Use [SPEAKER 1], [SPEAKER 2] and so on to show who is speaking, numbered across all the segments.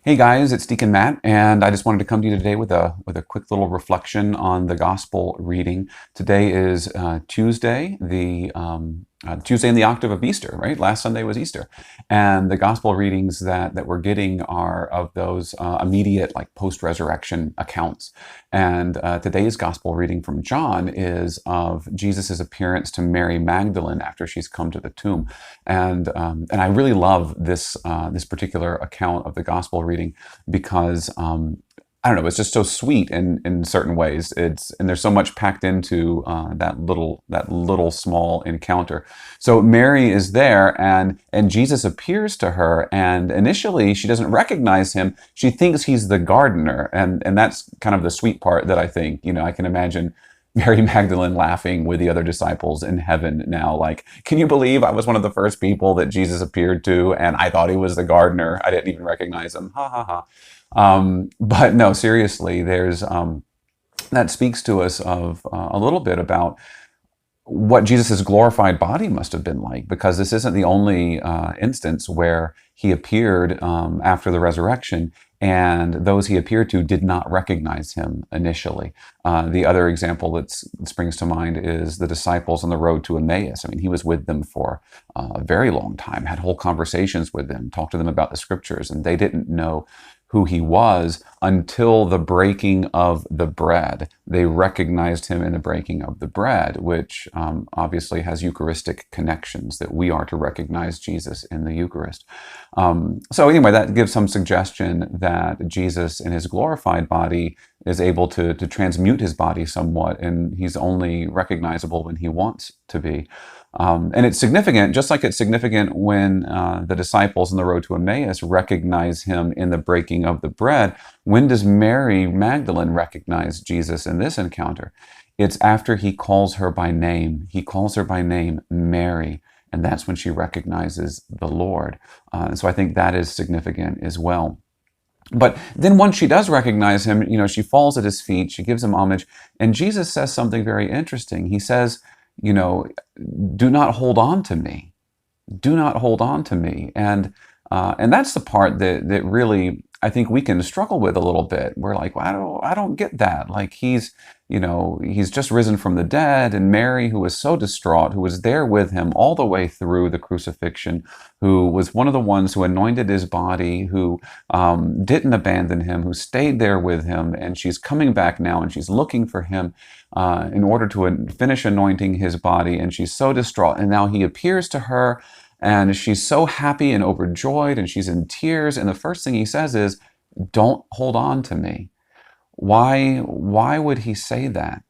[SPEAKER 1] Hey guys, it's Deacon Matt, and I just wanted to come to you today with a quick little reflection on the gospel reading. Today is Tuesday, the Tuesday in the Octave of Easter, right? Last Sunday was Easter, and the gospel readings that we're getting are of those immediate, like post-resurrection accounts. And today's gospel reading from John is of Jesus's appearance to Mary Magdalene after she's come to the tomb, and I really love this particular account of the gospel reading because I don't know, it's just so sweet in certain ways. And there's so much packed into that little small encounter. So Mary is there, and Jesus appears to her, and initially she doesn't recognize him. She thinks he's the gardener, and that's kind of the sweet part that I think. I can imagine Mary Magdalene laughing with the other disciples in heaven now, like, can you believe I was one of the first people that Jesus appeared to, and I thought he was the gardener? I didn't even recognize him. Ha ha ha. But no, seriously, there's that speaks to us of a little bit about what Jesus' glorified body must have been like, because this isn't the only instance where he appeared after the resurrection, and those he appeared to did not recognize him initially. The other example that springs to mind is the disciples on the road to Emmaus. I mean, he was with them for a very long time, had whole conversations with them, talked to them about the scriptures, and they didn't know who he was until the breaking of the bread. They recognized him in the breaking of the bread, which obviously has Eucharistic connections, that we are to recognize Jesus in the Eucharist. So anyway, that gives some suggestion that Jesus in his glorified body is able to transmute his body somewhat, and he's only recognizable when he wants to be. And it's significant, just like it's significant when the disciples on the road to Emmaus recognize him in the breaking of the bread. When does Mary Magdalene recognize Jesus in this encounter? It's after he calls her by name. He calls her by name, Mary, and that's when she recognizes the Lord. So I think that is significant as well. But then once she does recognize him, she falls at his feet, she gives him homage, and Jesus says something very interesting. He says, do not hold on to me. Do not hold on to me. And that's the part that really I think we can struggle with a little bit. We're like, well, I don't get that. Like he's just risen from the dead, and Mary, who was so distraught, who was there with him all the way through the crucifixion, who was one of the ones who anointed his body, who didn't abandon him, who stayed there with him, and she's coming back now, and she's looking for him in order to finish anointing his body, and she's so distraught, and now he appears to her, and she's so happy and overjoyed, and she's in tears, and the first thing he says is, don't hold on to me. Why would he say that?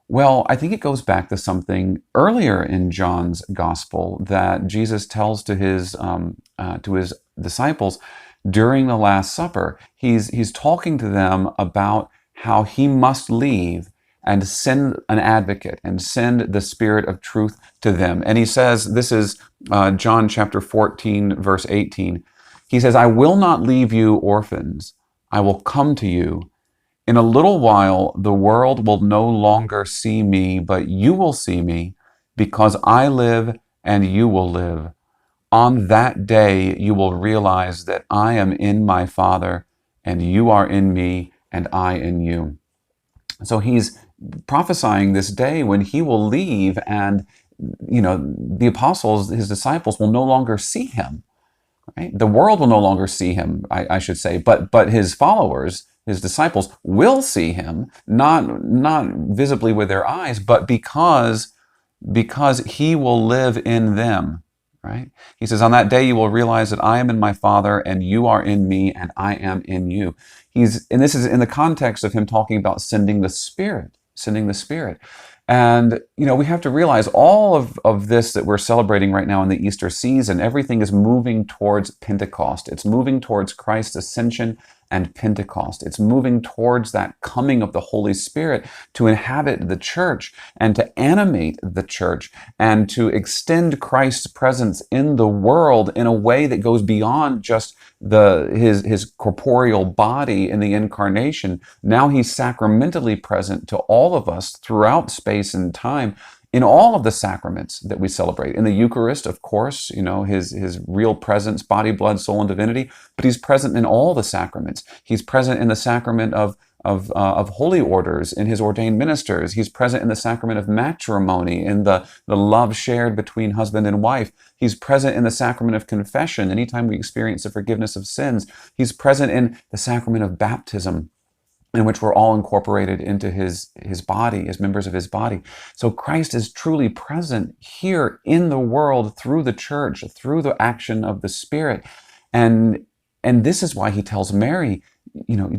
[SPEAKER 1] Well, I think it goes back to something earlier in John's gospel that Jesus tells to his disciples during the Last Supper. He's talking to them about how he must leave and send an advocate and send the Spirit of truth to them. And he says, this is John chapter 14, verse 18. He says, I will not leave you orphans. I will come to you. In a little while, the world will no longer see me, but you will see me, because I live and you will live. On that day, you will realize that I am in my Father, and you are in me, and I in you. So he's prophesying this day when he will leave, and the apostles, his disciples, will no longer see him. Right? The world will no longer see him, I should say, but his followers, his disciples, will see him, not visibly with their eyes, but because he will live in them. Right? He says, on that day you will realize that I am in my Father, and you are in me, and I am in you. And this is in the context of him talking about sending the Spirit. And, we have to realize all of this that we're celebrating right now in the Easter season, everything is moving towards Pentecost. It's moving towards Christ's ascension and Pentecost. It's moving towards that coming of the Holy Spirit to inhabit the church and to animate the church and to extend Christ's presence in the world in a way that goes beyond just his corporeal body in the incarnation. Now he's sacramentally present to all of us throughout space and time in all of the sacraments that we celebrate. In the Eucharist, of course, his real presence, body, blood, soul, and divinity, but he's present in all the sacraments. He's present in the sacrament of holy orders, in his ordained ministers. He's present in the sacrament of matrimony, in the love shared between husband and wife. He's present in the sacrament of confession, anytime we experience the forgiveness of sins. He's present in the sacrament of baptism, in which we're all incorporated into his body, as members of his body. So Christ is truly present here in the world through the church, through the action of the Spirit. And this is why he tells Mary,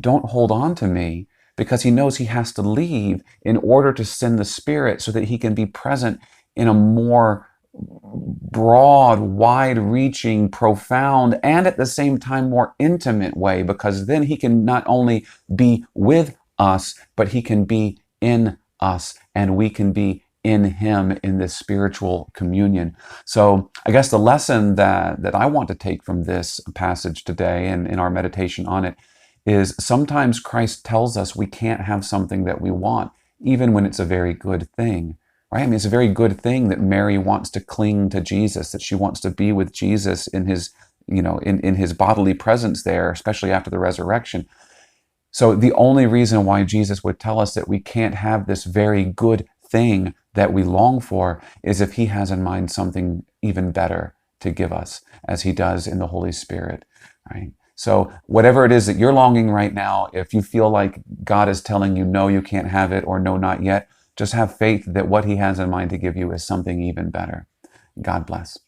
[SPEAKER 1] don't hold on to me, because he knows he has to leave in order to send the Spirit so that he can be present in a more broad, wide-reaching, profound, and at the same time more intimate way, because then he can not only be with us, but he can be in us, and we can be in him in this spiritual communion. So I guess the lesson that I want to take from this passage today and in our meditation on it is sometimes Christ tells us we can't have something that we want, even when it's a very good thing. Right? I mean, it's a very good thing that Mary wants to cling to Jesus, that she wants to be with Jesus in his, in his bodily presence there, especially after the resurrection. So the only reason why Jesus would tell us that we can't have this very good thing that we long for is if he has in mind something even better to give us, as he does in the Holy Spirit, right? So whatever it is that you're longing right now, if you feel like God is telling you, no, you can't have it, or no, not yet, just have faith that what he has in mind to give you is something even better. God bless.